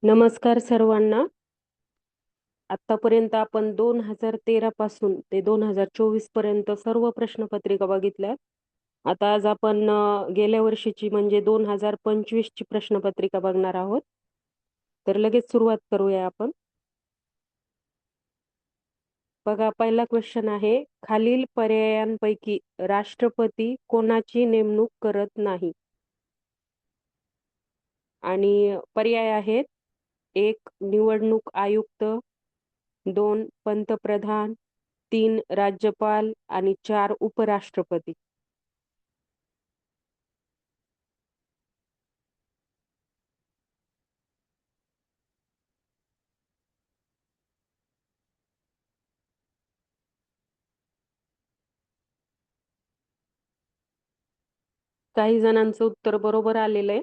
नमस्कार सर्वांना. आतापर्यंत आपण 2013 पासून ते 2024 पर्यंत सर्व प्रश्नपत्रिका बघितल्यात. आता आज आपण गेल्या वर्षीची म्हणजे 2025 ची प्रश्नपत्रिका बघणार आहोत. तर लगेच सुरुवात करूया आपण. बघा, पहिला क्वेश्चन आहे, खालील पर्यायांपैकी राष्ट्रपती कोणाची नेमणूक करत नाही? आणि पर्याय आहेत: 1 निवडणूक आयुक्त, 2 पंतप्रधान, 3 राज्यपाल आणि 4 उपराष्ट्रपती. काही जणांचं उत्तर बरोबर आलेलं आहे.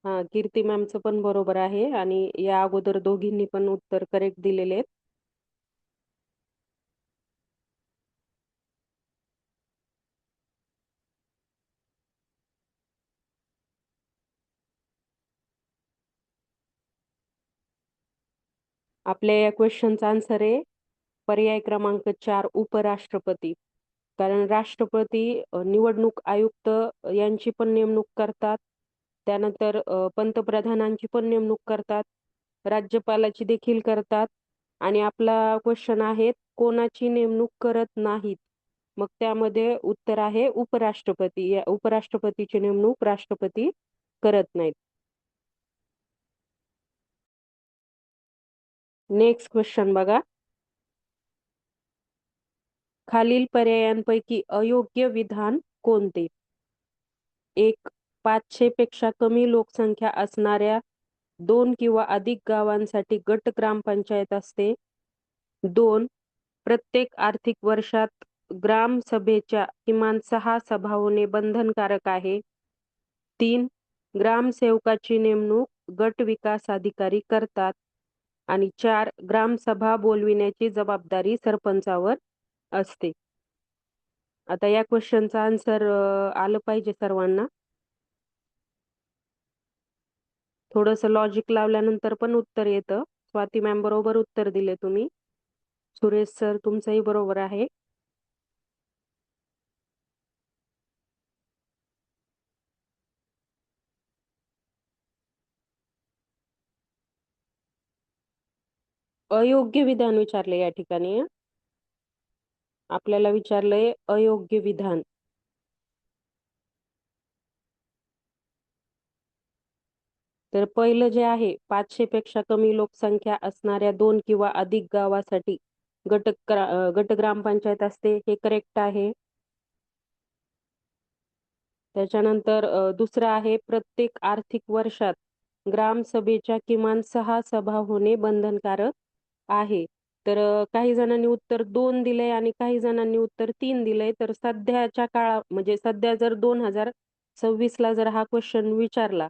हा, कीर्ती मॅमचं पण बरोबर आहे आणि या अगोदर दोघींनी पण उत्तर करेक्ट दिलेले आहेत. आपल्या या क्वेश्चनचा आन्सर आहे पर्याय क्रमांक 4 उपराष्ट्रपती. कारण राष्ट्रपती निवडणूक आयुक्त यांची पण नेमणूक करतात, त्यानंतर पंतप्रधानांची पण नेमणूक करतात, राज्यपालाची देखील करतात आणि आपला क्वेश्चन आहे कोणाची नेमणूक करत नाहीत. मग त्यामध्ये उत्तर आहे उपराष्ट्रपती. या उपराष्ट्रपतीची नेमणूक राष्ट्रपती करत नाहीत. नेक्स्ट क्वेश्चन बघा, खालील पर्यायांपैकी अयोग्य विधान कोणते? 1 500 पेक्षा कमी लोकसंख्या असणाऱ्या 2 किंवा अधिक गावांसाठी गट ग्रामपंचायत असते. 2 प्रत्येक आर्थिक वर्षात ग्रामसभेच्या किमान 6 सभा होणे बंधनकारक आहे. 3 ग्रामसेवकाची नेमणूक गट विकास अधिकारी करतात. आणि 4 ग्रामसभा बोलविण्याची जबाबदारी सरपंचावर असते. आता या क्वेश्चनचा आन्सर आलं पाहिजे सर्वांना. थोडंसं लॉजिक लावल्यानंतर पण उत्तर येतं. स्वाती मॅम बरोबर उत्तर दिले तुम्ही. सुरेश सर तुमचंही बरोबर आहे. अयोग्य विधान विचारले या ठिकाणी. आपल्याला विचारलंय अयोग्य विधान. तर पहिलं जे आहे 500 पेक्षा कमी लोकसंख्या असणाऱ्या 2 किंवा अधिक गावासाठी गट ग्रामपंचायत असते, हे करेक्ट आहे. त्याच्यानंतर दुसरं आहे प्रत्येक आर्थिक वर्षात ग्रामसभेच्या किमान 6 सभा होणे बंधनकारक आहे. तर काही जणांनी उत्तर 2 दिलंय आणि काही जणांनी उत्तर 3 दिलंय. तर सध्याच्या म्हणजे सध्या जर 2026 ला जर हा क्वेश्चन विचारला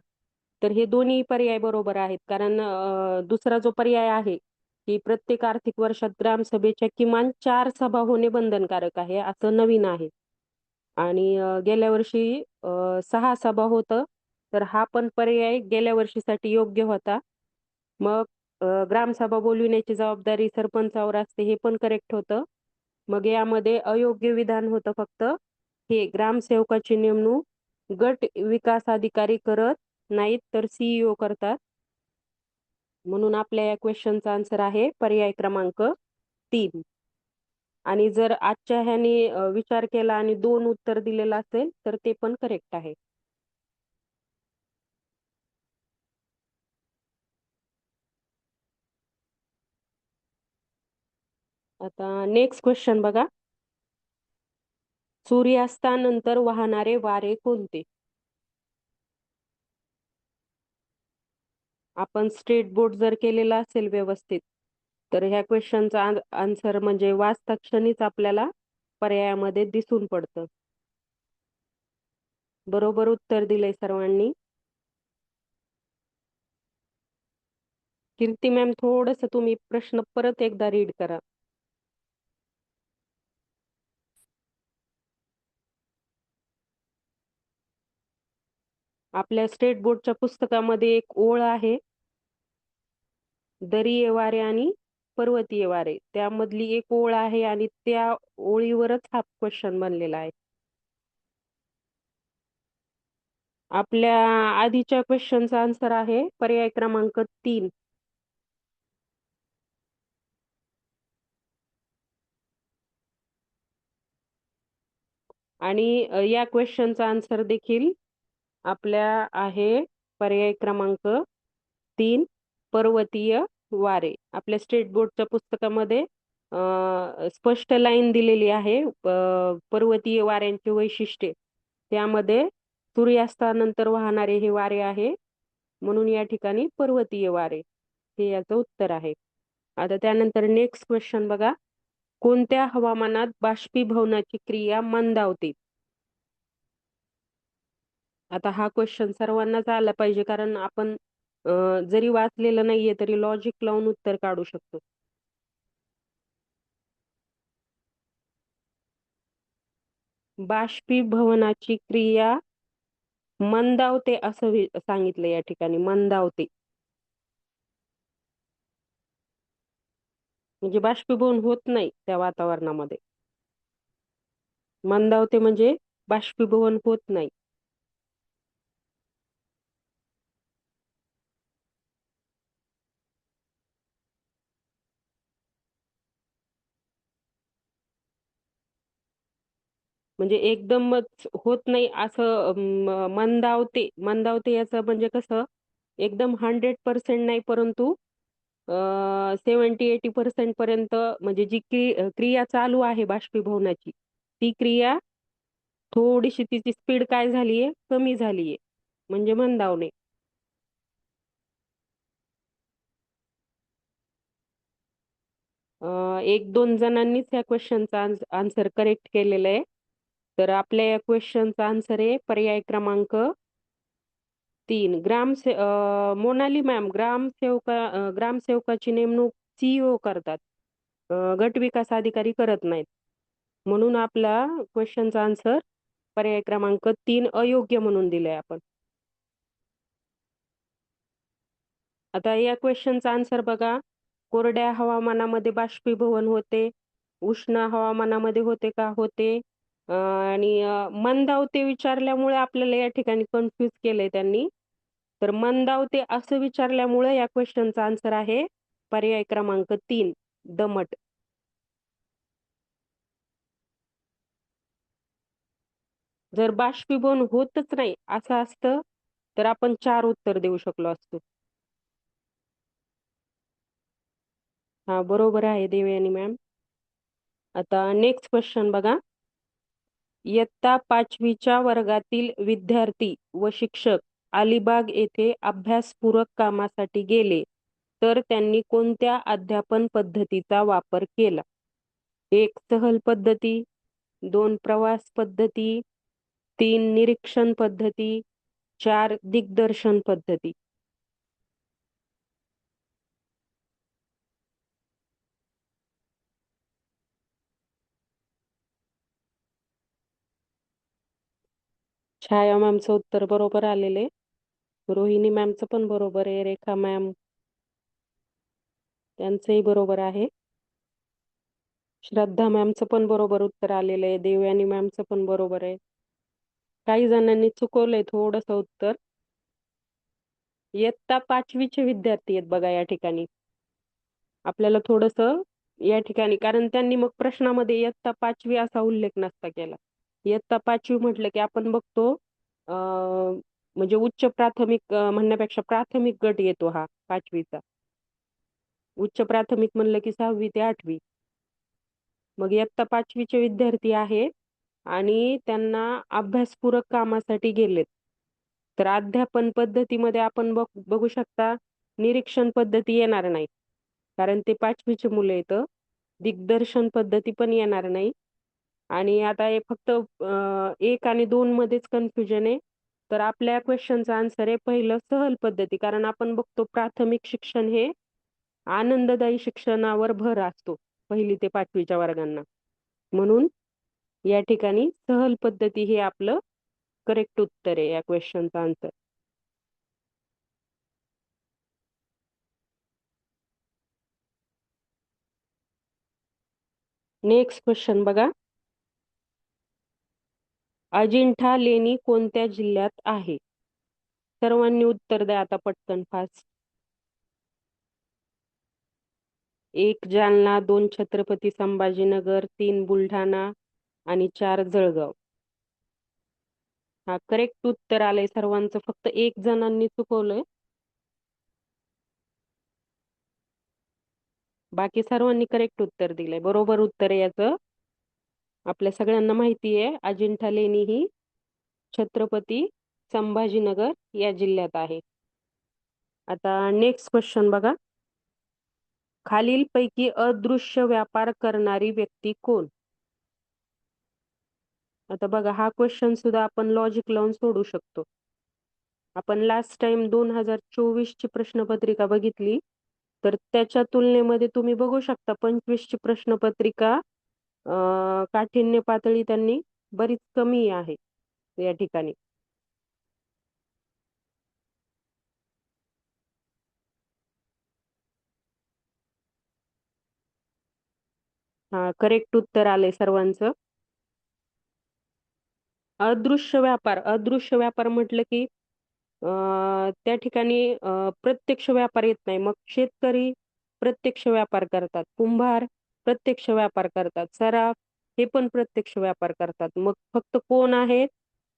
तर हे दोन्ही पर्याय बरोबर आहेत. कारण दुसरा जो पर्याय आहे की प्रत्येक आर्थिक वर्षात ग्रामसभेच्या किमान 4 सभा होणे बंधनकारक आहे, असं नवीन आहे. आणि गेल्या वर्षी 6 सभा होतं. तर हा पण पर्याय गेल्या वर्षीसाठी योग्य होता. मग ग्रामसभा बोलविण्याची जबाबदारी सरपंचावर असते, हे पण करेक्ट होतं. मग यामध्ये अयोग्य विधान होतं फक्त हे ग्रामसेवकाची नेमणूक गट विकास अधिकारी करत नाहीत, तर सीईओ करतात. म्हणून आपल्या या क्वेश्चनचा आन्सर आहे पर्याय क्रमांक 3. आणि जर आजच्या ह्याने विचार केला आणि 2 उत्तर दिलेलं असेल तर ते पण करेक्ट आहे. आता नेक्स्ट क्वेश्चन बघा, सूर्यास्तानंतर वाहणारे वारे कोणते? आपण स्ट्रेट बोर्ड जर केलेला असेल व्यवस्थित तर ह्या क्वेश्चनचा आन्सर म्हणजे वाचता क्षणीच आपल्याला पर्यायामध्ये दिसून पडतं. बरोबर उत्तर दिलंय सर्वांनी. कीर्ती मॅम थोडंसं तुम्ही प्रश्न परत एकदा रीड करा. आपल्या स्टेट बोर्डच्या पुस्तकामध्ये एक ओळ आहे, दरीये वारे आणि पर्वतीय वारे, त्यामधली एक ओळ आहे आणि त्या ओळीवरच हा क्वेश्चन बनलेला आहे. आपल्या आधीच्या क्वेश्चनचा आन्सर आहे पर्याय क्रमांक 3. आणि या क्वेश्चनचा आन्सर देखील आपल्या आहे पर्याय क्रमांक 3, पर्वतीय वारे. आपल्या स्टेट बोर्डच्या पुस्तकामध्ये स्पष्ट लाईन दिलेली आहे पर्वतीय वाऱ्यांची वैशिष्ट्ये. त्यामध्ये सूर्यास्तानंतर वाहणारे हे वारे आहे, म्हणून या ठिकाणी पर्वतीय वारे हे याचं उत्तर आहे. आता त्यानंतर नेक्स्ट क्वेश्चन बघा. कोणत्या हवामानात बाष्पीभवनाची क्रिया मंदावते? आता हा क्वेश्चन सर्वांनाच आला पाहिजे, कारण आपण जरी वाचलेलं नाहीये तरी लॉजिक लावून उत्तर काढू शकतो. बाष्पीभवनाची क्रिया मंदावते असं सांगितलं या ठिकाणी, मंदावते. म्हणजे बाष्पीभवन होत नाही त्या वातावरणामध्ये. मंदावते म्हणजे बाष्पीभवन होत नाही. म्हणजे एकदमच होत नाही असं मंदावते. मंदावते याचं म्हणजे कसं, एकदम 100% नाही, परंतु 70-80% पर्यंत, म्हणजे जी क्रिया चालू आहे बाष्पीभवनाची, ती क्रिया थोडीशी तिची स्पीड काय झालीये, कमी झालीये, म्हणजे मंदावणे. एक दोन जणांनीच या क्वेश्चनचा आन्सर करेक्ट केलेलं आहे. तर आपल्या या क्वेश्चनचा आन्सर आहे पर्याय क्रमांक 3. मोनाली मॅम, ग्रामसेवकाची नेमणूक CEO करतात, गट विकास अधिकारी करत नाहीत. म्हणून आपला क्वेश्चनचा आन्सर पर्याय क्रमांक 3 अयोग्य म्हणून दिलंय आपण. आता या क्वेश्चनचा आन्सर बघा. कोरड्या हवामानामध्ये बाष्पीभवन होते, उष्ण हवामानामध्ये होते का? होते. आणि मंदावते विचारल्यामुळे आपल्याला या ठिकाणी कन्फ्यूज केलंय त्यांनी. तर मंदावते असं विचारल्यामुळे या क्वेश्चनचा आन्सर आहे पर्याय क्रमांक 3, दमट. जर बाष्पीभवन होतच नाही असं असतं तर आपण 4 उत्तर देऊ शकलो असतो. हा, बरोबर आहे देवयानी मॅम. आता नेक्स्ट क्वेश्चन बघा. इयत्ता 5वीच्या वर्गातील विद्यार्थी व शिक्षक अलिबाग येथे अभ्यासपूरक कामासाठी गेले, तर त्यांनी कोणत्या अध्यापन पद्धतीचा वापर केला? 1. सहल पद्धती, 2. प्रवास पद्धती, 3. निरीक्षण पद्धती, 4. दिग्दर्शन पद्धती. छाया मॅमचं उत्तर बरोबर आलेले. रोहिणी मॅमचं पण बरोबर आहे. रेखा मॅम त्यांचंही बरोबर आहे. श्रद्धा मॅमचं पण बरोबर उत्तर आलेलं आहे. देवयानी मॅमचं पण बरोबर आहे. काही जणांनी चुकवलंय थोडंसं उत्तर. इयत्ता 5वीचे विद्यार्थी आहेत बघा या ठिकाणी. आपल्याला थोडंसं या ठिकाणी, कारण त्यांनी मग प्रश्नामध्ये इयत्ता 5वी असा उल्लेख नसता केला. इयत्ता 5वी म्हटलं की आपण बघतो म्हणजे उच्च प्राथमिक म्हणण्यापेक्षा प्राथमिक गट येतो हा 5वीचा. उच्च प्राथमिक म्हणलं की 6वी ते 8वी. मग इयत्ता 5वीचे विद्यार्थी आहेत आणि त्यांना अभ्यासपूरक कामासाठी गेलेत. तर अध्यापन पद्धतीमध्ये आपण बघू शकता निरीक्षण पद्धती येणार नाही, कारण ते 5वीचे मुलं येतं. दिग्दर्शन पद्धती पण येणार नाही. आणि आता हे फक्त 1 आणि 2 मध्येच कन्फ्युजन आहे. तर आपल्या क्वेश्चनचा आन्सर आहे पहिलं, सहल पद्धती. कारण आपण बघतो प्राथमिक शिक्षण हे आनंददायी शिक्षणावर भर असतो 1ली ते 5वीच्या वर्गांना. म्हणून या ठिकाणी सहल पद्धती हे आपलं करेक्ट उत्तर आहे या क्वेश्चनचं आन्सर. नेक्स्ट क्वेश्चन बघा. अजिंठा लेणी कोणत्या जिल्ह्यात आहे? सर्वांनी उत्तर द्या आता पटकन फास्ट. 1 जालना, 2 छत्रपती संभाजीनगर, 3 बुलढाणा आणि 4 जळगाव. हा करेक्ट उत्तर आलंय सर्वांचं, फक्त 1 जणांनी चुकवलंय. बाकी सर्वांनी करेक्ट उत्तर दिलंय. बरोबर उत्तर आहे याचं. आपल्या सगळ्यांना माहिती आहे अजिंठा लेणी ही छत्रपती संभाजीनगर या जिल्ह्यात आहे. आता नेक्स्ट क्वेश्चन बघा. खालीलपैकी अदृश्य व्यापार करणारी व्यक्ती कोण? आता बघा हा क्वेश्चन सुद्धा आपण लॉजिक लावून सोडू शकतो. आपण लास्ट टाइम 2024 ची प्रश्नपत्रिका बघितली, तर त्याच्या तुलनेमध्ये तुम्ही बघू शकता 25 ची प्रश्नपत्रिका काठिण्य पातळी त्यांनी बरीच कमी आहे या ठिकाणी. हा करेक्ट उत्तर आलंय सर्वांचं. अदृश्य व्यापार म्हटलं की त्या ठिकाणी प्रत्यक्ष व्यापार येत नाही. मग शेतकरी प्रत्यक्ष व्यापार करतात, कुंभार प्रत्यक्ष व्यापार करतात, सराफ हे पण प्रत्यक्ष व्यापार करतात. मग फक्त कोण आहे?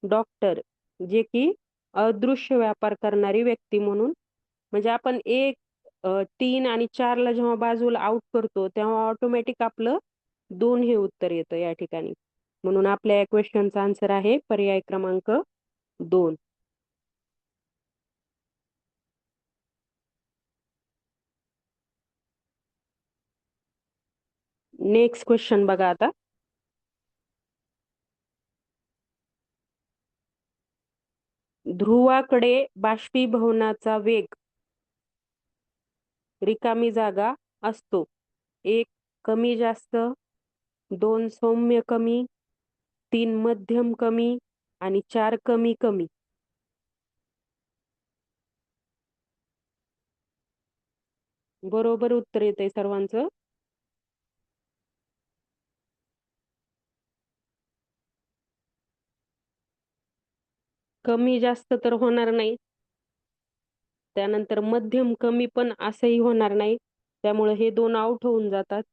डॉक्टर, जे की अदृश्य व्यापार करणारी व्यक्ती म्हणून. म्हणजे आपण 1, 3 आणि 4 ला जेव्हा बाजूला आउट करतो तेव्हा ऑटोमॅटिक आपलं 2 हे उत्तर येतं या ठिकाणी. म्हणून आपल्या या क्वेश्चनचा आन्सर आहे पर्याय क्रमांक 2. नेक्स्ट क्वेश्चन बघा आता. ध्रुवाकडे बाष्पीभवनाचा वेग रिकामी जागा असतो. 1 कमी जास्त, 2 सौम्य कमी, 3 मध्यम कमी आणि 4 कमी कमी. बरोबर उत्तर येतंय सर्वांचं. कमी जास्त तर होणार नाही, त्यानंतर मध्यम कमी पण असंही होणार नाही, त्यामुळे हे 2 आउट होऊन जातात.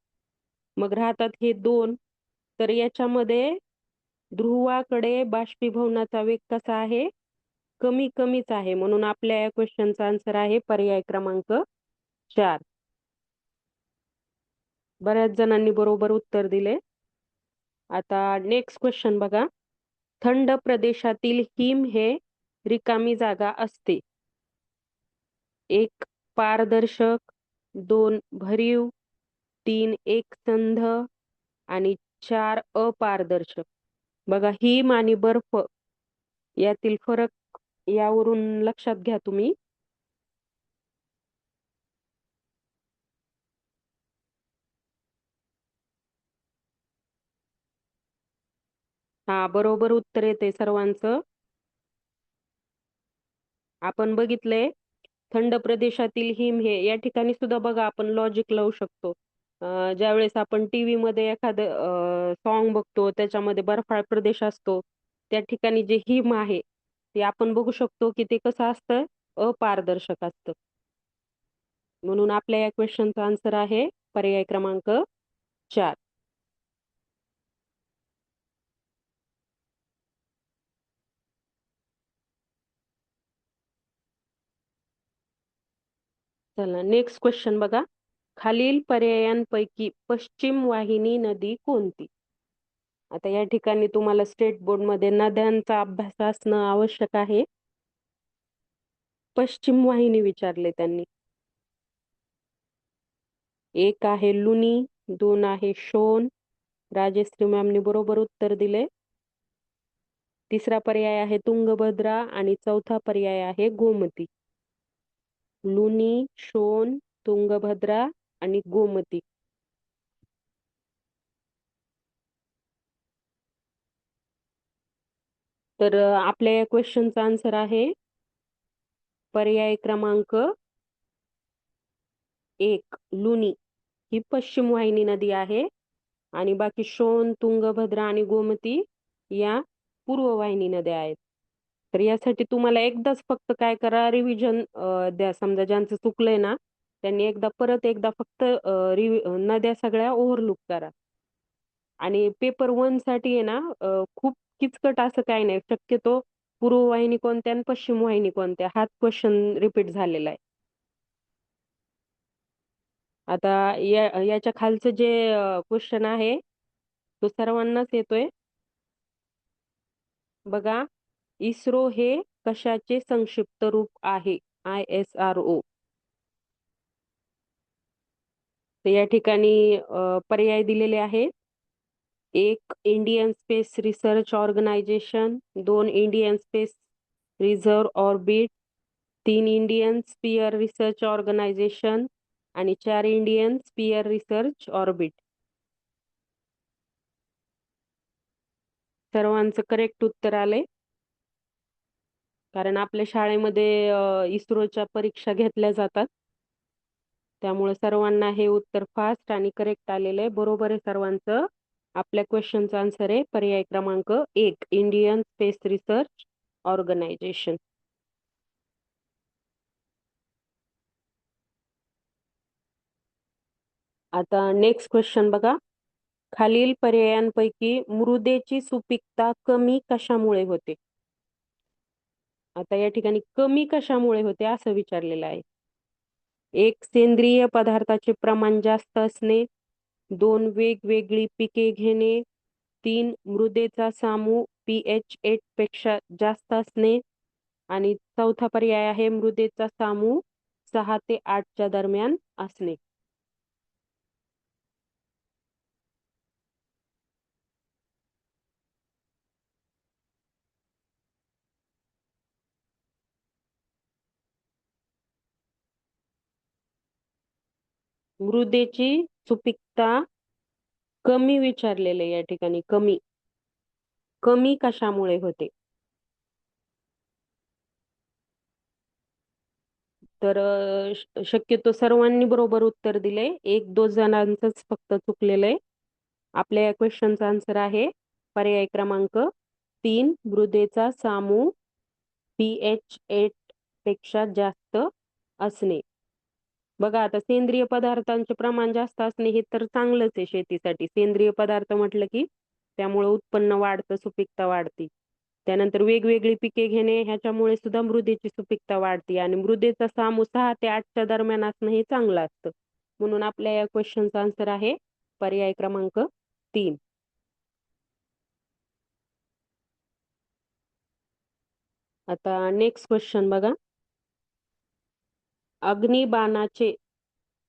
मग राहतात हे 2. तर याच्यामध्ये ध्रुवाकडे बाष्पीभवनाचा वेग कसा आहे? कमी कमीच आहे. म्हणून आपल्या या क्वेश्चनचा आन्सर आहे पर्याय क्रमांक 4. बऱ्याच जणांनी बरोबर उत्तर दिले. आता नेक्स्ट क्वेश्चन बघा. थंड प्रदेशातील हिम हे रिकामी जागा असते. 1 पारदर्शक, 2 भरीव, 3 एकसंध आणि 4 अपारदर्शक. बघा हिम आणि बर्फ यातील फरक यावरून लक्षात घ्या तुम्ही. हा बरोबर उत्तर येते सर्वांचं. आपण बघितलंय थंड प्रदेशातील हिम हे या ठिकाणी सुद्धा बघा आपण लॉजिक लावू शकतो. ज्यावेळेस आपण टीव्ही मध्ये एखादं सॉन्ग बघतो त्याच्यामध्ये बर्फाळ प्रदेश असतो, त्या ठिकाणी जे हिम आहे ते आपण बघू शकतो की ते कसं असतं? अपारदर्शक असतं. म्हणून आपल्या या क्वेश्चनचा आन्सर आहे पर्याय क्रमांक 4. चला नेक्स्ट क्वेश्चन बघा. खालील पर्यायांपैकी पश्चिम वाहिनी नदी कोणती? आता या ठिकाणी तुम्हाला स्टेट बोर्ड मध्ये नद्यांचा अभ्यास असणं आवश्यक आहे. पश्चिम वाहिनी विचारले त्यांनी. 1 आहे लुनी, 2 आहे शोन. राजश्री मॅमनी बरोबर उत्तर दिले. तिसरा पर्याय आहे तुंगभद्रा आणि चौथा पर्याय आहे गोमती. लुनी, शोन, तुंगभद्रा आणि गोमती. तर आपल्या या क्वेश्चनचा आन्सर आहे पर्याय क्रमांक 1 लुनी ही पश्चिम वाहिनी नदी आहे. आणि बाकी शोण, तुंगभद्रा आणि गोमती या पूर्ववाहिनी नद्या आहेत. तर यासाठी तुम्हाला एकदाच फक्त काय करा, रिव्हिजन द्या. समजा ज्यांचं चुकलंय ना, त्यांनी परत एकदा फक्त नद्या सगळ्या ओव्हरलुक करा. आणि पेपर 1 साठी आहे ना, खूप किचकट असं काही नाही. शक्यतो पूर्ववाहिनी कोणत्या आणि पश्चिम वाहिनी कोणत्या हाच क्वेश्चन रिपीट झालेला आहे. आता याच्या खालचं जे क्वेश्चन आहे तो सर्वांनाच येतोय. बघा, इस्रो हे कशाचे संक्षिप्त रूप आहे? ISRO. तर या ठिकाणी पर्याय दिलेले आहेत. 1 Indian space research organisation, 2 Indian space reserve orbit, 3 Indian sphere research organisation आणि 4 इंडियन स्पियर रिसर्च ऑर्बिट. सर्वांचं करेक्ट उत्तर आलंय. कारण आपल्या शाळेमध्ये इस्रोच्या परीक्षा घेतल्या जातात. त्यामुळे सर्वांना हे उत्तर फास्ट आणि करेक्ट आलेलं आहे. बरोबर आहे सर्वांचं. आपल्या क्वेश्चनचा आन्सर आहे पर्याय क्रमांक 1 इंडियन स्पेस रिसर्च ऑर्गनायझेशन. आता नेक्स्ट क्वेश्चन बघा. खालील पर्यायांपैकी मृदेची सुपीकता कमी कशामुळे होते? आता या ठिकाणी कमी कशामुळे होते असं विचारलेलं आहे. 1 सेंद्रिय पदार्थाचे प्रमाण जास्त असणे, 2 वेगवेगळी पिके घेणे, 3 मृदेचा सामू pH 8 पेक्षा जास्त असणे आणि चौथा पर्याय आहे मृदेचा सामू 6 ते 8 च्या दरम्यान असणे. मृदेची सुपीकता कमी विचारलेले या ठिकाणी. कमी कमी कशामुळे होते? तर शक्यतो सर्वांनी बरोबर उत्तर दिले. 1-2 जणांचंच फक्त चुकलेलं आहे. आपल्या या क्वेश्चनचा आन्सर आहे पर्याय क्रमांक 3 मृदेचा सामू pH 8 पेक्षा जास्त असणे. बघा, आता सेंद्रिय पदार्थांचे प्रमाण जास्त असणे हे तर चांगलंच आहे शेतीसाठी. सेंद्रिय पदार्थ म्हटलं की त्यामुळे उत्पन्न वाढतं, सुपीकता वाढते. त्यानंतर वेगवेगळी पिके घेणे ह्याच्यामुळे सुद्धा मृदेची सुपीकता वाढते आणि मृदेचा सामू 6 ते 8 च्या दरम्यान असणं हे चांगलं असतं. म्हणून आपल्या या क्वेश्चनचा आन्सर आहे पर्याय क्रमांक 3. आता नेक्स्ट क्वेश्चन बघा. अग्निबाणाचे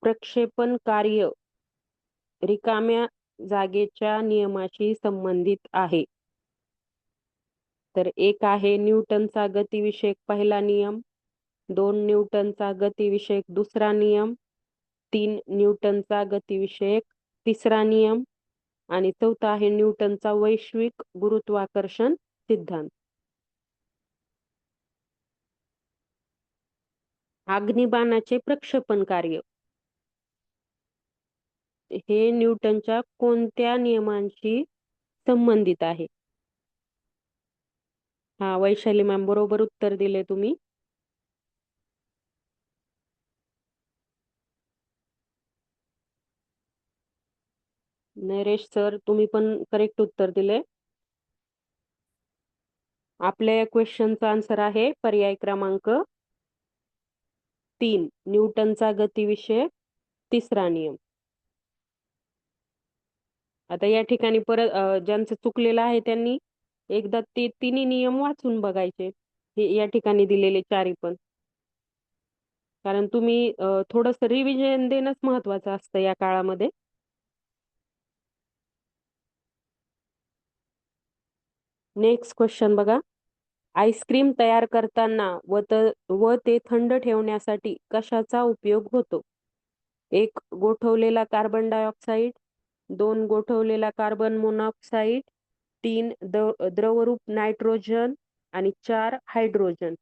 प्रक्षेपण कार्य रिकाम्या जागेच्या नियमाशी संबंधित आहे. तर 1 आहे न्यूटनचा गतिविषयक पहिला नियम, 2 न्यूटनचा गतिविषयक दुसरा नियम, 3 न्यूटनचा गतिविषयक तिसरा नियम आणि चौथा आहे न्यूटनचा वैश्विक गुरुत्वाकर्षण सिद्धांत. अग्निबाणाचे प्रक्षेपण कार्य हे न्यूटनच्या कोणत्या नियमांशी संबंधित आहे? हा, वैशाली मॅम बरोबर उत्तर दिले तुम्ही. नरेश सर, तुम्ही पण करेक्ट उत्तर दिले. आपल्या या क्वेश्चनचा आन्सर आहे पर्याय क्रमांक 3 न्यूटनचा गतिविषयक तिसरा नियम. आता या ठिकाणी परत ज्यांचं चुकलेलं आहे त्यांनी एकदा ते तिन्ही नियम वाचून बघायचे. हे या ठिकाणी दिलेले चारी पण. कारण तुम्ही थोडंसं रिव्हिजन देणंच महत्वाचं असतं या काळामध्ये. नेक्स्ट क्वेश्चन बघा. आईस्क्रीम तयार करताना व ते थंड ठेवण्यासाठी कशाचा उपयोग होतो? 1 गोठवलेला कार्बन डायऑक्साईड, 2 गोठवलेला कार्बन मोनॉक्साईड, 3 द्रवरूप नायट्रोजन आणि 4 हायड्रोजन.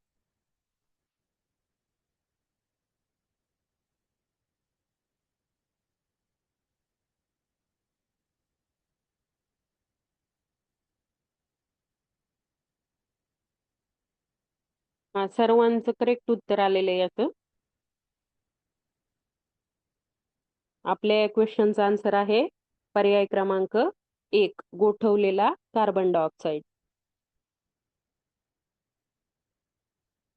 हा, सर्वांचं करेक्ट उत्तर आलेलं आहे याचं. आपल्या क्वेश्चनचा आन्सर आहे पर्याय क्रमांक 1, गोठवलेला कार्बन डायऑक्साईड.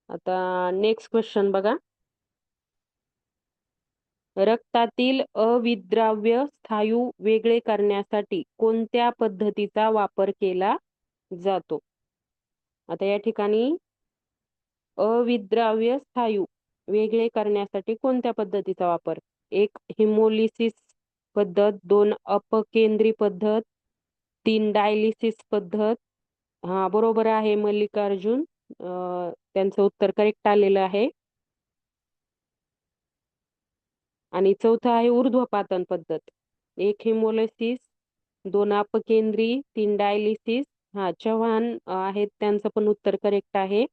आता नेक्स्ट क्वेश्चन बघा. रक्तातील अविद्राव्य स्थायू वेगळे करण्यासाठी कोणत्या पद्धतीचा वापर केला जातो? आता या ठिकाणी अविद्राव्य स्थायू वेगळे करण्यासाठी कोणत्या पद्धतीचा वापर? 1 हिमोलिसिस पद्धत, 2 अपकेंद्री पद्धत, 3 डायलिसिस पद्धत. हा, बरोबर आहे मल्लिकार्जुन. त्यांचं उत्तर करेक्ट आलेलं आहे. आणि चौथं आहे ऊर्ध्वपातन पद्धत. 1 हिमोलिसिस, 2 अपकेंद्री, 3 डायलिसिस. हा, चव्हाण आहेत, त्यांचं पण उत्तर करेक्ट आहे.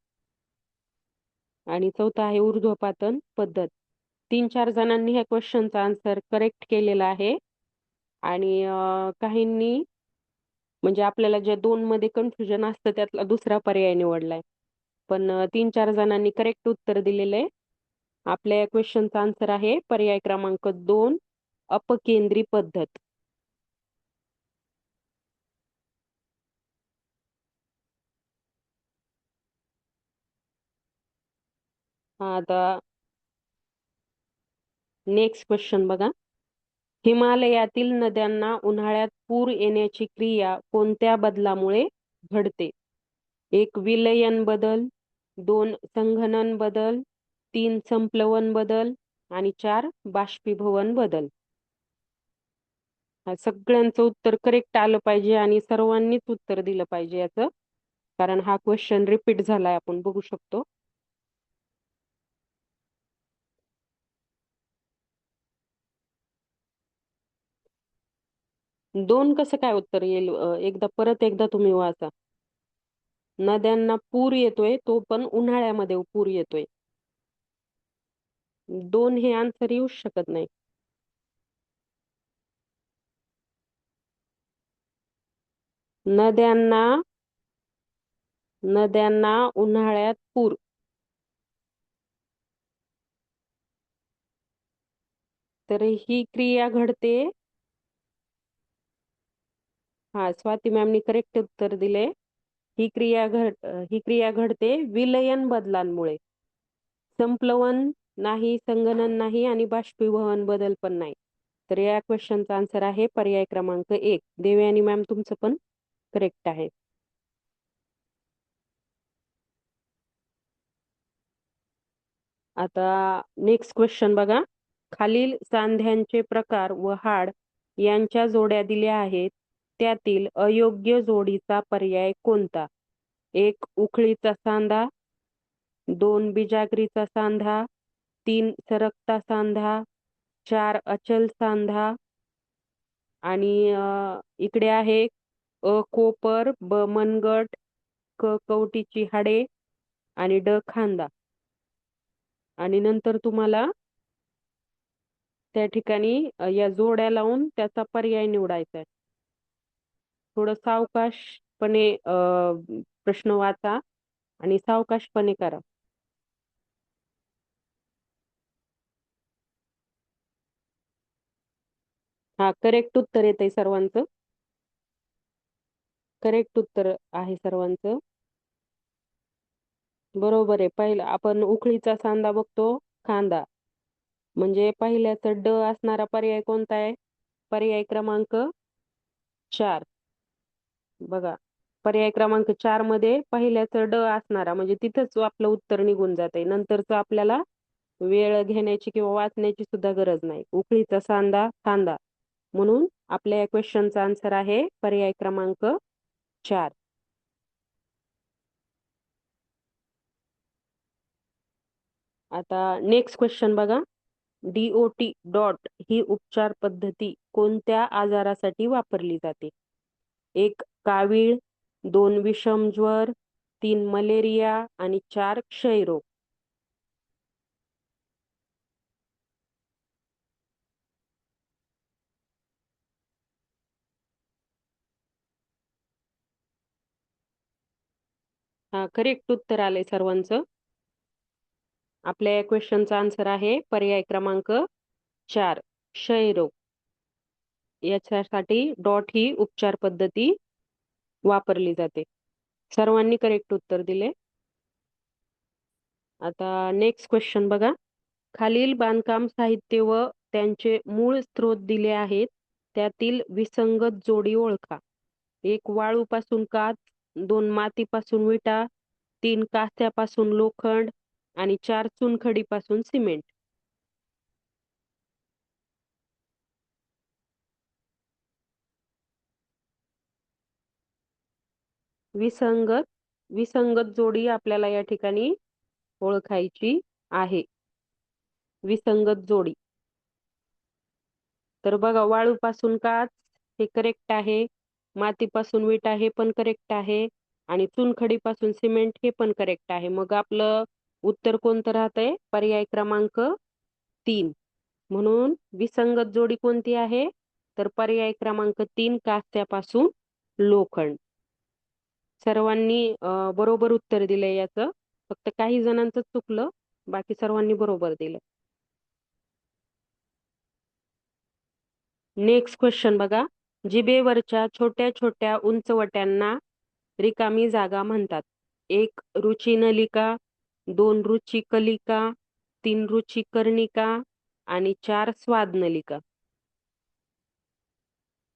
आणि चौथं आहे ऊर्ध्वपातन पद्धत. 3-4 जणांनी ह्या क्वेश्चनचा आन्सर करेक्ट केलेला आहे. आणि काहींनी म्हणजे आपल्याला ज्या 2 मध्ये कन्फ्युजन असतं त्यातला दुसरा पर्याय निवडलाय. पण 3-4 जणांनी करेक्ट उत्तर दिलेलं आहे. आपल्या या क्वेश्चनचा आन्सर आहे पर्याय क्रमांक 2, अपकेंद्री पद्धत. हा, आता नेक्स्ट क्वेश्चन बघा. हिमालयातील नद्यांना उन्हाळ्यात पूर येण्याची क्रिया कोणत्या बदलामुळे घडते? 1 विलयन बदल, 2 संघनन बदल, 3 संप्लवन बदल आणि 4 बाष्पीभवन बदल. सगळ्यांचं उत्तर करेक्ट आलं पाहिजे आणि सर्वांनीच उत्तर दिलं पाहिजे याचं, कारण हा क्वेश्चन रिपीट झालाय आपण बघू शकतो. दोन कसं काय उत्तर येईल? एकदा तुम्ही वाचा. नद्यांना पूर येतोय, तो पण उन्हाळ्यामध्ये पूर येतोय. 2 हे आन्सर येऊच शकत नाही. नद्यांना नद्यांना उन्हाळ्यात पूर. तर ही क्रिया घडते. हा, स्वाती मॅमनी करेक्ट उत्तर दिले. ही क्रिया घडते विलयन बदलांमुळे. संप्लवन नाही, संगणन नाही आणि बाष्पीभवन बदल पण नाही. तर या क्वेश्चनचा आन्सर आहे पर्याय क्रमांक 1. देवयानी मॅम, तुमचं पण करेक्ट आहे. आता नेक्स्ट क्वेश्चन बघा. खालील सांध्यांचे प्रकार व हाड यांच्या जोड्या दिल्या आहेत, त्यातील अयोग्य जोडीचा पर्याय कोणता? 1 उखळीचा सांधा, 2 बिजागरीचा सांधा, 3 सरकता सांधा, 4 अचल सांधा आणि इकडे आहे कोपर, ब मनगट, कवटीची हाडे आणि खांदा. आणि नंतर तुम्हाला त्या ठिकाणी या जोड्या लावून त्याचा पर्याय निवडायचा आहे. थोडं सावकाशपणे प्रश्न वाचा आणि सावकाशपणे करा. हा, करेक्ट उत्तर येतंय सर्वांचं. करेक्ट उत्तर आहे सर्वांचं. बरोबर आहे. पहिला आपण उखळीचा सांधा बघतो, खांदा. म्हणजे पहिल्याचं असणारा पर्याय कोणता आहे? पर्याय क्रमांक 4. बघा, पर्याय क्रमांक 4 मध्ये पहिल्याचं असणारा म्हणजे तिथंच आपलं उत्तर निघून जाते. नंतरचं आपल्याला वेळ घेण्याची किंवा वाचण्याची सुद्धा गरज नाही. उखळीचा सांधा, खांदा. म्हणून आपल्या या क्वेश्चनचा आन्सर आहे पर्याय क्रमांक 4. आता नेक्स्ट क्वेश्चन बघा. DOT डॉट ही उपचार पद्धती कोणत्या आजारासाठी वापरली जाते? 1 कावीळ, 2 विषमज्वर, 3 मलेरिया आणि 4 क्षयरोग. हा, करेक्ट उत्तर आलंय सर्वांचं. आपल्या या क्वेश्चनचा आन्सर आहे पर्याय क्रमांक 4, क्षयरोग. याच्यासाठी डॉट ही उपचार पद्धती वापरली जाते. सर्वांनी करेक्ट उत्तर दिले. आता नेक्स्ट क्वेश्चन बघा. खालील बांधकाम साहित्य व त्यांचे मूळ स्रोत दिले आहेत. त्यातील विसंगत जोडी ओळखा. 1 वाळूपासून काच, 2 मातीपासून विटा, 3 कास्यापासून लोखंड आणि 4 चुनखडीपासून सिमेंट. विसंगत विसंगत जोडी आपल्याला या ठिकाणी ओळखायची आहे. विसंगत जोडी. तर बघा, वाळूपासून काच हे करेक्ट आहे. मातीपासून विटा हे पण करेक्ट आहे. आणि चुनखडीपासून सिमेंट हे पण करेक्ट आहे. मग आपलं उत्तर कोणतं राहतंय? पर्याय क्रमांक 3. म्हणून विसंगत जोडी कोणती आहे? तर पर्याय क्रमांक 3 कास्यापासून लोखंड. सर्वांनी बरोबर उत्तर दिलंय याचं. फक्त काही जणांचं चुकलं, बाकी सर्वांनी बरोबर दिलं. नेक्स्ट क्वेश्चन बघा. जिभेवरच्या छोट्या छोट्या उंचवट्यांना रिकामी जागा म्हणतात. 1 रुचिनलिका, 2 रुचिकलिका, 3 रुचिकर्णिका आणि 4 स्वादनलिका.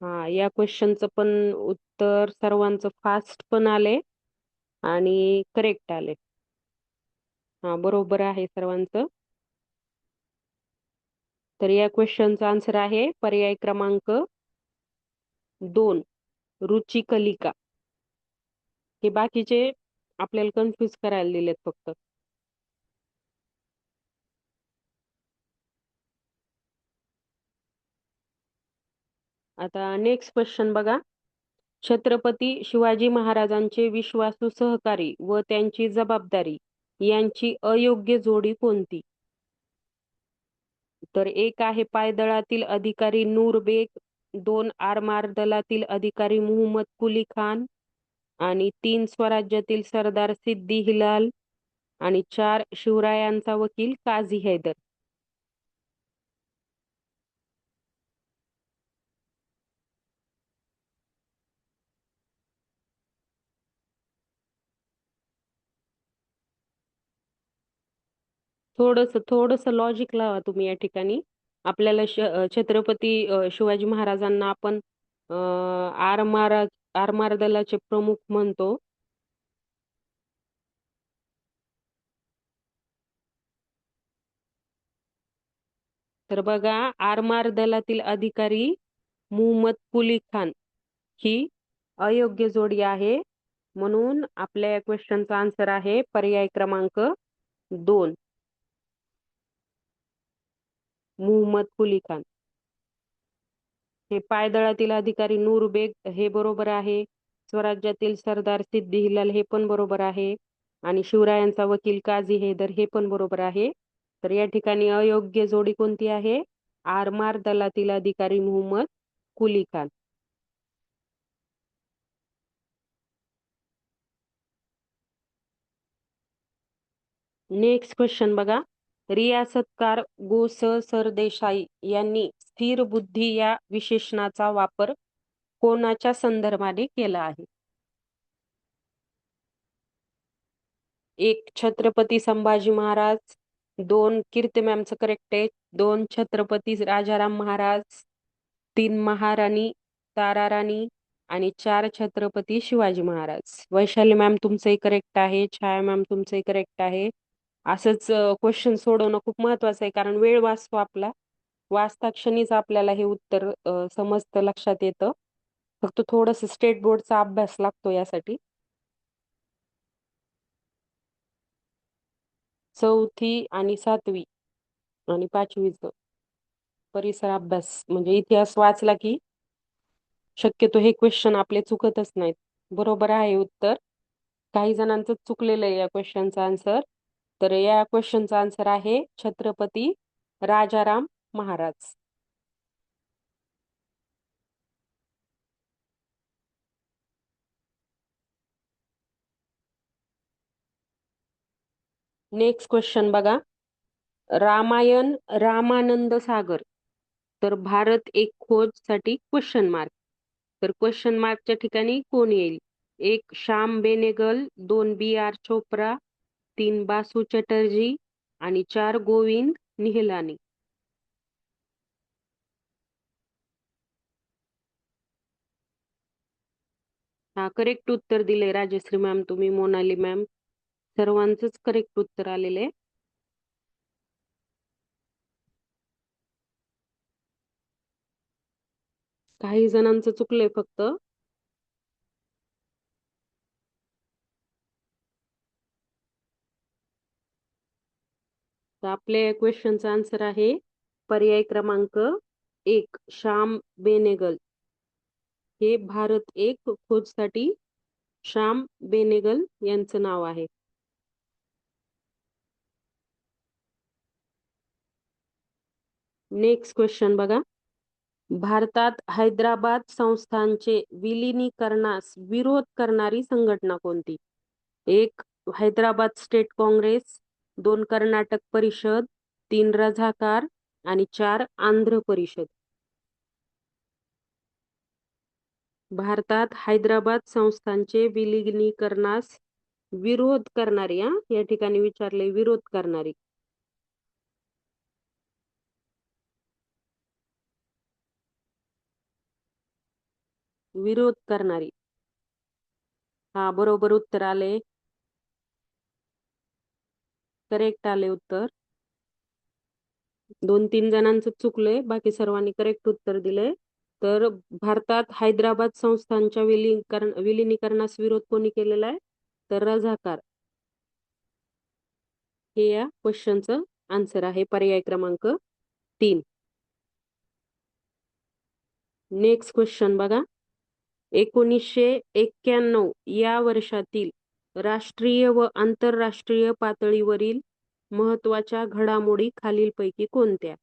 हा, या क्वेश्चनचं पण उत्तर सर्वांचं फास्ट पण आले आणि करेक्ट आले. हा, बरोबर आहे सर्वांचं. तर या क्वेश्चनचा आन्सर आहे पर्याय क्रमांक 2, रुचिकलिका. हे बाकीचे आपल्याला कन्फ्युज करायला दिलेत फक्त. आता नेक्स्ट क्वेश्चन बघा. छत्रपती शिवाजी महाराजांचे विश्वासू सहकारी व त्यांची जबाबदारी यांची अयोग्य जोडी कोणती? तर 1 आहे पायदळातील अधिकारी नूर बेग, 2 आरमार दलातील अधिकारी मुहम्मद कुली खान आणि 3 स्वराज्यातील सरदार सिद्दी हिलाल आणि 4 शिवरायांचा वकील काझी हैदर. थोडस लॉजिक लावा तुम्ही या ठिकाणी. आपल्याला छत्रपती शिवाजी महाराजांना आपण आरमार आरमार दलाचे प्रमुख म्हणतो. तर बघा, आरमार दलातील अधिकारी मुहम्मद कुली खान ही अयोग्य जोडी आहे. म्हणून आपल्या या क्वेश्चनचा आन्सर आहे पर्याय क्रमांक 2, मुहम्मद कुली खान. हे पायदळातील अधिकारी नूर बेग हे बरोबर आहे. स्वराज्यातील सरदार सिद्दी हिलाल हे पण बरोबर आहे. आणि शिवरायांचा वकील काझी हैदर हे पण बरोबर आहे. तर या ठिकाणी अयोग्य जोडी कोणती आहे? आरमार दलातील अधिकारी मुहम्मद कुली खान. नेक्स्ट क्वेश्चन बघा. रियासतकार गो. स. सरदेसाई यांनी स्थिर बुद्धी या विशेषणाचा वापर कोणाच्या संदर्भाने केला आहे? 1 छत्रपती संभाजी महाराज, 2 कीर्ती मॅमचं करेक्ट आहे, 2 छत्रपती राजाराम महाराज, 3 महाराणी ताराराणी आणि 4 छत्रपती शिवाजी महाराज. वैशाली मॅम तुमचंही करेक्ट आहे, छाया मॅम तुमचंही करेक्ट आहे. असंच क्वेश्चन सोडवणं खूप महत्वाचं आहे, कारण वेळ वाचतो आपला. वाचता क्षणीच आपल्याला हे उत्तर समजतं, लक्षात येतं. फक्त थोडस स्टेट बोर्डचा अभ्यास लागतो यासाठी. 4थी आणि 7वी आणि 5वीचं परिसर अभ्यास म्हणजे इतिहास वाचला की शक्यतो हे क्वेश्चन आपले चुकतच नाहीत. बरोबर आहे उत्तर. काही जणांचं चुकलेलं आहे या क्वेश्चनचा आन्सर. तर या क्वेश्चनचा आन्सर आहे छत्रपती राजाराम महाराज. नेक्स्ट क्वेश्चन बघा. रामायण रामानंद सागर. तर भारत एक खोज साठी क्वेश्चन मार्क. तर क्वेश्चन मार्कच्या ठिकाणी कोण येईल? एक श्याम बेनेगल, दोन बी आर चोप्रा, तीन बासू चटर्जी आणि चार गोविंद निहलानी. हा करेक्ट उत्तर दिले राजश्री मॅम, तुम्ही, मोनाली मॅम, सर्वांचंच करेक्ट उत्तर आलेलं आहे. काही जणांचं चुकलंय फक्त. तर आपल्या क्वेश्चनचा आन्सर आहे पर्याय क्रमांक एक, श्याम बेनेगल. हे भारत एक खोजसाठी श्याम बेनेगल यांचं नाव आहे. नेक्स्ट क्वेश्चन बघा. भारतात हैदराबाद संस्थानचे विलिनीकरणास विरोध करणारी संघटना कोणती? एक हैदराबाद स्टेट काँग्रेस, दोन कर्नाटक परिषद, तीन रझाकार आणि चार आंध्र परिषद. भारतात हैदराबाद संस्थानचे विलिनीकरणास विरोध करणारी, या ठिकाणी विचारले विरोध करणारी. विरोध करणारी. हा बरोबर उत्तर आले. करेक्ट आले उत्तर. दोन तीन जणांचं चुकलंय, बाकी सर्वांनी करेक्ट उत्तर दिले. तर भारतात हैदराबाद संस्थानच्या विलिनीकरणास विरोध कोणी केलेला आहे? तर रझाकार. हे या क्वेश्चनचं आन्सर आहे, पर्याय क्रमांक 3. नेक्स्ट क्वेश्चन बघा. 1991 या वर्षातील राष्ट्रीय व आंतरराष्ट्रीय पातळीवरील महत्वाच्या घडामोडी खालीलपैकी कोणत्या?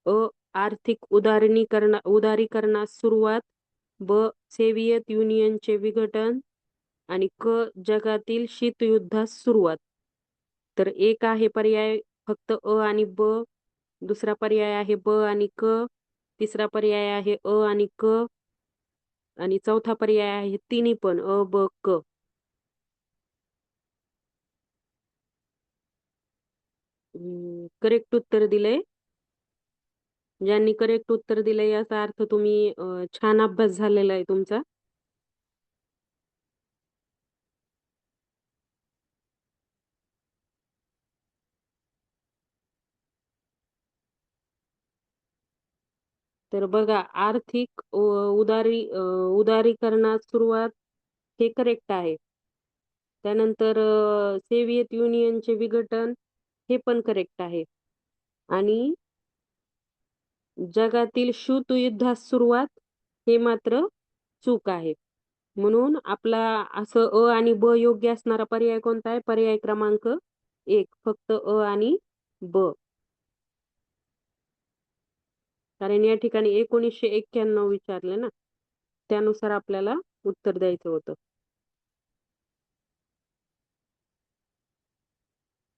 अ. आर्थिक उदारीकरणास सुरुवात, ब. सोव्हिएत युनियनचे विघटन आणि क. जगातील शीतयुद्धास सुरुवात. तर एक आहे पर्याय फक्त अ आणि ब, दुसरा पर्याय आहे ब आणि क, तिसरा पर्याय आहे अ आणि क आणि चौथा पर्याय आहे तिन्ही पण अ ब क. करेक्ट उत्तर दिलंय. ज्यांनी करेक्ट उत्तर दिलंय याचा अर्थ तुम्ही छान अभ्यास झालेला आहे तुमचा. तर बघा, आर्थिक उदारीकरणास सुरुवात हे करेक्ट आहे. त्यानंतर सोव्हिएत युनियनचे विघटन हे पण करेक्ट आहे. आणि जगातील शीतयुद्धास सुरुवात हे मात्र चूक आहे. म्हणून आपला असं अ आणि ब योग्य असणारा पर्याय कोणता आहे? पर्याय क्रमांक 1, फक्त अ आणि ब. कारण या ठिकाणी 1991 विचारले ना, त्यानुसार आपल्याला उत्तर द्यायचं होतं.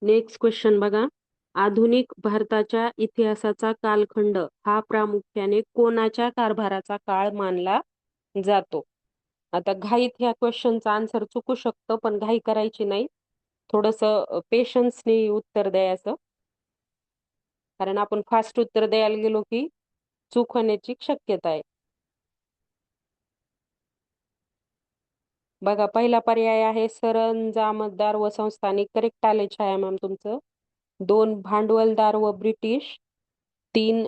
नेक्स्ट क्वेश्चन बघा. आधुनिक भारताच्या इतिहासाचा कालखंड हा प्रामुख्याने कोणाच्या कारभाराचा काळ मानला जातो? आता घाईत ह्या क्वेश्चनचा आन्सर चुकू शकतं, पण घाई करायची नाही. थोडंसं पेशन्सने उत्तर द्यायचं, कारण आपण फास्ट उत्तर द्यायला गेलो की चूक होण्याची शक्यता आहे. बघा, पहिला पर्याय आहे सरंजामदार व संस्थानिक. करेक्ट आले छाया मॅम तुमचं. 2 भांडवलदार व ब्रिटिश, 3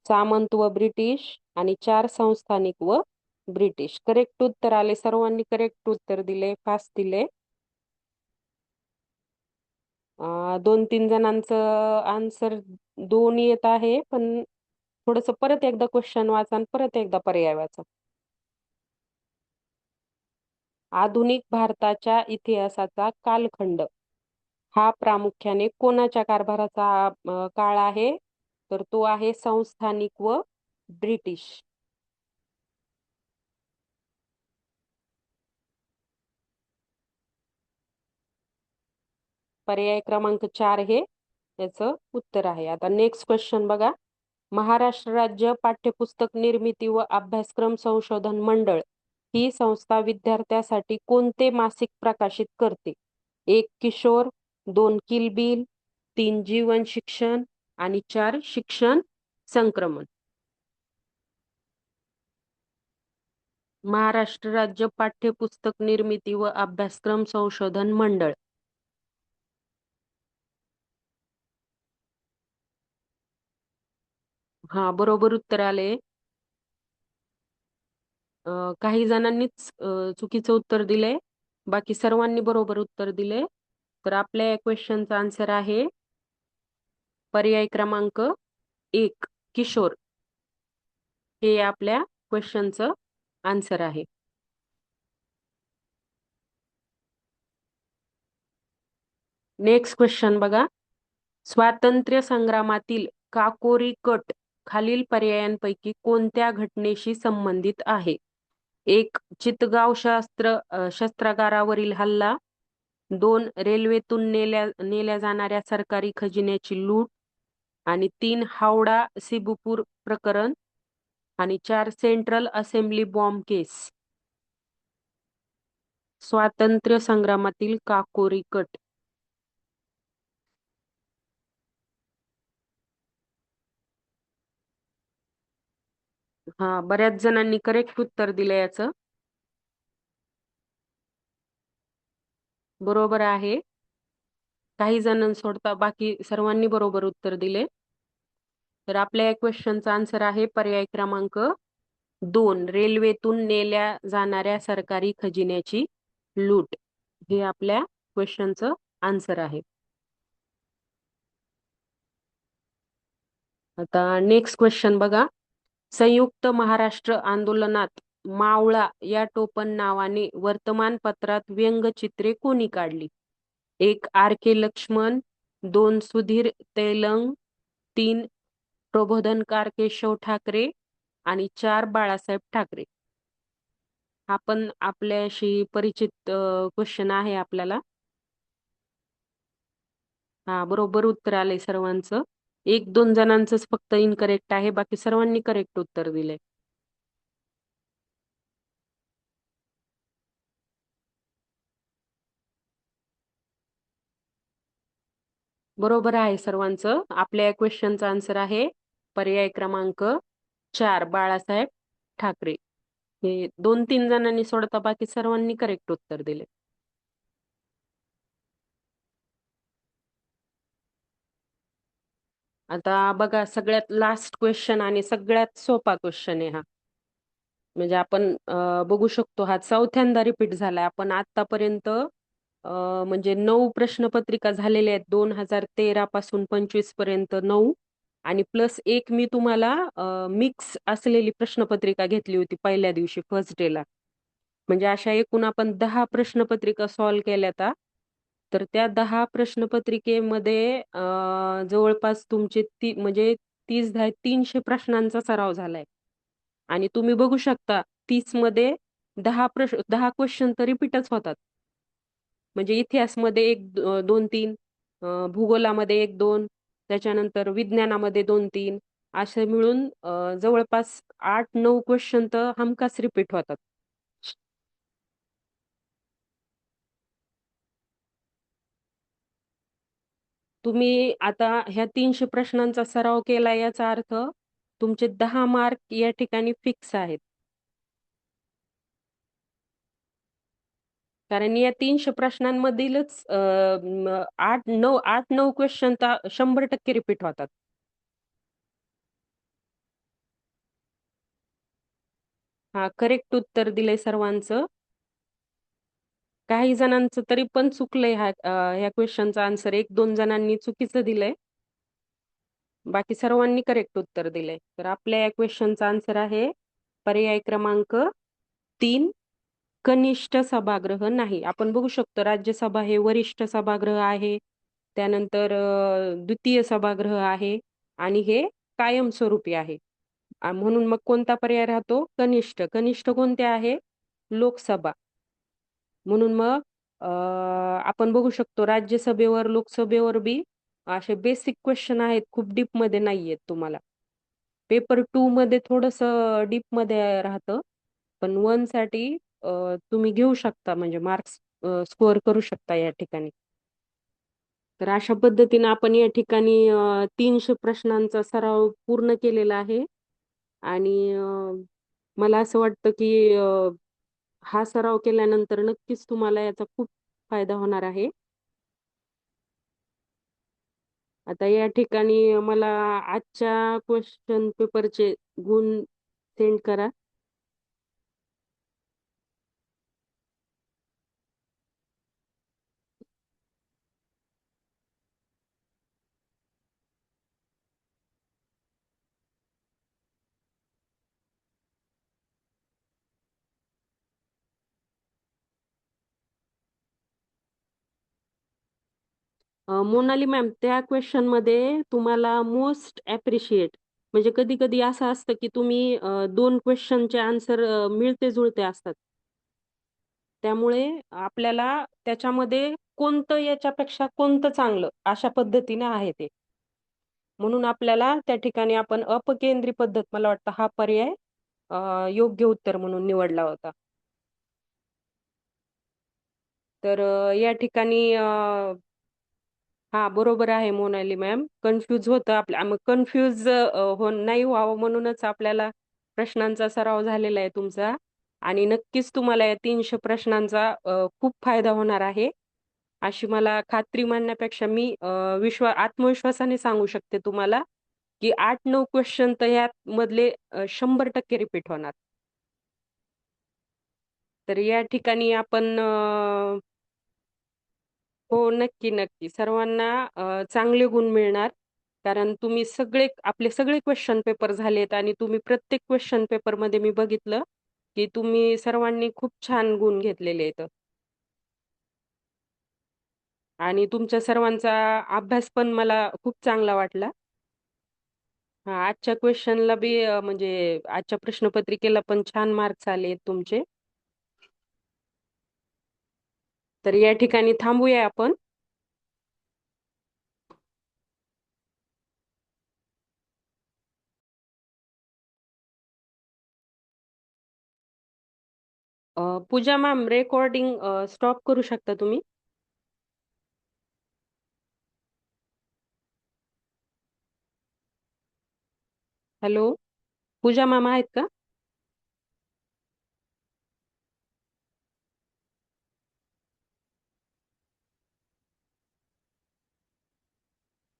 सामंत व ब्रिटिश आणि 4 संस्थानिक व ब्रिटिश. करेक्ट उत्तर आले. सर्वांनी करेक्ट उत्तर दिले, फास्ट दिले. 2-3 जणांचं आन्सर 2 येत आहे, पण थोडस परत एकदा क्वेश्चन वाचा आणि परत एकदा पर्याय वाचा. आधुनिक भारताच्या इतिहासाचा कालखंड हा प्रामुख्याने कोणाच्या कारभाराचा काळ आहे? तर तो आहे संस्थानिक व ब्रिटिश. पर्याय क्रमांक 4 हे याचं उत्तर आहे. आता नेक्स्ट क्वेश्चन बघा. महाराष्ट्र राज्य पाठ्यपुस्तक निर्मिती व अभ्यासक्रम संशोधन मंडळ ही संस्था विद्यार्थ्यासाठी कोणते मासिक प्रकाशित करते? 1 किशोर, 2 किलबिल, 3 जीवन शिक्षण आणि 4 शिक्षण संक्रमण. महाराष्ट्र राज्य पाठ्यपुस्तक निर्मिती व अभ्यासक्रम संशोधन मंडळ. हा, बरोबर उत्तर आले. काही जणांनीच चुकीचं उत्तर दिलंय, बाकी सर्वांनी बरोबर उत्तर दिले. तर आपल्या या क्वेश्चनचा आन्सर आहे पर्याय क्रमांक 1 किशोर. हे आपल्या क्वेश्चनचं आन्सर आहे. नेक्स्ट क्वेश्चन बघा. स्वातंत्र्य संग्रामातील काकोरी कट खालील पर्यायांपैकी कोणत्या घटनेशी संबंधित आहे? 1 चितगाव शस्त्रागारावरील हल्ला, 2 रेल्वेतून नेल्या जाणाऱ्या सरकारी खजिन्याची लूट आणि 3 हावडा सिबुपूर प्रकरण आणि 4 सेंट्रल असेंब्ली बॉम्ब केस. स्वातंत्र्य संग्रामातील काकोरी कट. हा, बऱ्याच जणांनी करेक्ट उत्तर दिलं याचं. बरोबर आहे. काही जण सोडता बाकी सर्वांनी बरोबर उत्तर दिले. तर आपल्या या क्वेश्चनचा आन्सर आहे पर्याय क्रमांक 2 रेल्वेतून नेल्या जाणाऱ्या सरकारी खजिन्याची लूट. हे आपल्या क्वेश्चनचं आन्सर आहे. आता नेक्स्ट क्वेश्चन बघा. संयुक्त महाराष्ट्र आंदोलनात मावळा या टोपण नावाने वर्तमानपत्रात व्यंगचित्रे कोणी काढली? 1 आर के लक्ष्मण, 2 सुधीर तेलंग, 3 प्रबोधनकार केशव ठाकरे आणि 4 बाळासाहेब ठाकरे. हा पण आपल्याशी परिचित क्वेश्चन आहे आपल्याला. हा, बरोबर उत्तर आलंय सर्वांचं. 1-2 जणांचंच फक्त इनकरेक्ट आहे, बाकी सर्वांनी करेक्ट उत्तर दिले. बरोबर आहे सर्वांचं. आपल्या क्वेश्चनचा आन्सर आहे पर्याय क्रमांक 4 बाळासाहेब ठाकरे. हे 2-3 जणांनी सोडता बाकी सर्वांनी करेक्ट उत्तर दिले. आता बघा, सगळ्यात लास्ट क्वेश्चन आणि सगळ्यात सोपा क्वेश्चन आहे हा. म्हणजे आपण बघू शकतो हा चौथ्यांदा रिपीट झालाय. आपण आतापर्यंत म्हणजे 9 प्रश्नपत्रिका झालेल्या आहेत. 2013 पासून 25 पर्यंत 9 आणि प्लस एक मी तुम्हाला मिक्स असलेली प्रश्नपत्रिका घेतली होती पहिल्या दिवशी फर्स्ट डेला. म्हणजे अशा एकूण आपण 10 प्रश्नपत्रिका सॉल्व्ह केल्यात. तर त्या 10 प्रश्नपत्रिकेमध्ये जवळपास तुमचे म्हणजे 300 प्रश्नांचा सराव झालाय. आणि तुम्ही बघू शकता 30 मध्ये 10 क्वेश्चन तर रिपीटच होतात. म्हणजे इतिहासमध्ये 1-2-3, भूगोलामध्ये 1-2, त्याच्यानंतर विज्ञानामध्ये 2-3, असे मिळून जवळपास 8-9 क्वेश्चन तर हमखास रिपीट होतात. तुम्ही आता ह्या 300 प्रश्नांचा सराव केला याचा अर्थ तुमचे 10 मार्क या ठिकाणी फिक्स आहेत. कारण या 300 प्रश्नांमधीलच 8-9 क्वेश्चन तर 100% रिपीट होतात. हा, करेक्ट उत्तर दिलंय सर्वांचं. काही जणांचं तरी पण चुकलंय ह्या क्वेश्चनचा आन्सर. 1-2 जणांनी चुकीचं दिलंय, बाकी सर्वांनी करेक्ट उत्तर दिलंय. तर आपल्या या क्वेश्चनचा आन्सर आहे पर्याय क्रमांक 3 कनिष्ठ सभागृह नाही. आपण बघू शकतो राज्यसभा हे वरिष्ठ सभागृह आहे, त्यानंतर द्वितीय सभागृह आहे आणि हे कायमस्वरूपी आहे. म्हणून मग कोणता पर्याय राहतो? कनिष्ठ. कनिष्ठ कोणते आहे? लोकसभा. म्हणून मग आपण बघू शकतो राज्यसभेवर लोकसभेवर बी असे बेसिक क्वेश्चन आहेत, खूप डीपमध्ये नाही आहेत तुम्हाला. पेपर 2 मध्ये थोडंसं डीपमध्ये राहतं, पण 1 साठी तुम्ही घेऊ शकता म्हणजे मार्क्स स्कोअर करू शकता या ठिकाणी. तर अशा पद्धतीने आपण या ठिकाणी 300 प्रश्नांचा सराव पूर्ण केलेला आहे आणि मला असं वाटतं की हा सराव केल्यानंतर नक्कीच तुम्हाला याचा खूप फायदा होणार आहे. आता या ठिकाणी मला आजच्या क्वेश्चन पेपरचे गुण सेंड करा. मोनाली मॅम, त्या क्वेश्चनमध्ये तुम्हाला मोस्ट ॲप्रिशिएट म्हणजे कधी-कधी असं असतं, की तुम्ही 2 क्वेश्चनचे आन्सर मिळते-जुळते असतात. त्यामुळे आपल्याला त्याच्यामध्ये कोणतं याच्यापेक्षा कोणतं चांगलं अशा पद्धतीने आहे ते. म्हणून आपल्याला त्या ठिकाणी आपण अपकेंद्री पद्धत मला वाटतं हा पर्याय योग्य उत्तर म्हणून निवडला होता. तर या ठिकाणी हां, बरोबर आहे मोनाली मॅम. कन्फ्यूज होतं आपल्या मग कन्फ्यूज नाही व्हावं म्हणूनच आपल्याला प्रश्नांचा सराव झालेला आहे तुमचा आणि नक्कीच तुम्हाला या 300 प्रश्नांचा खूप फायदा होणार आहे. अशी मला खात्री मानण्यापेक्षा मी आत्मविश्वासाने सांगू शकते तुम्हाला, की 8-9 क्वेश्चन तर यामधले 100% रिपीट होणार. तर या ठिकाणी आपण हो, नक्की, नक्की. सर्वांना चांगले गुण मिळणार. कारण तुम्ही आपले सगळे क्वेश्चन पेपर झालेत आणि तुम्ही प्रत्येक क्वेश्चन पेपरमध्ये मी बघितलं, की तुम्ही सर्वांनी खूप छान गुण घेतलेले आहेत. आणि तुमच्या सर्वांचा अभ्यास पण मला खूप चांगला वाटला. हां, आजच्या क्वेश्चनला बी म्हणजे आजच्या प्रश्नपत्रिकेला पण छान मार्क्स आले तुमचे. तर या ठिकाणी थांबूया आपण. पूजा मॅम, रेकॉर्डिंग स्टॉप करू शकता तुम्ही? हॅलो, पूजा मॅम आहेत का?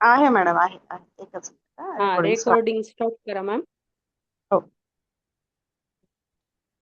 आहे मॅडम, आहे एकच मिनिट हां, रेकॉर्डिंग स्टार्ट. रेकॉर्डिंग स्टॉप करा मॅम.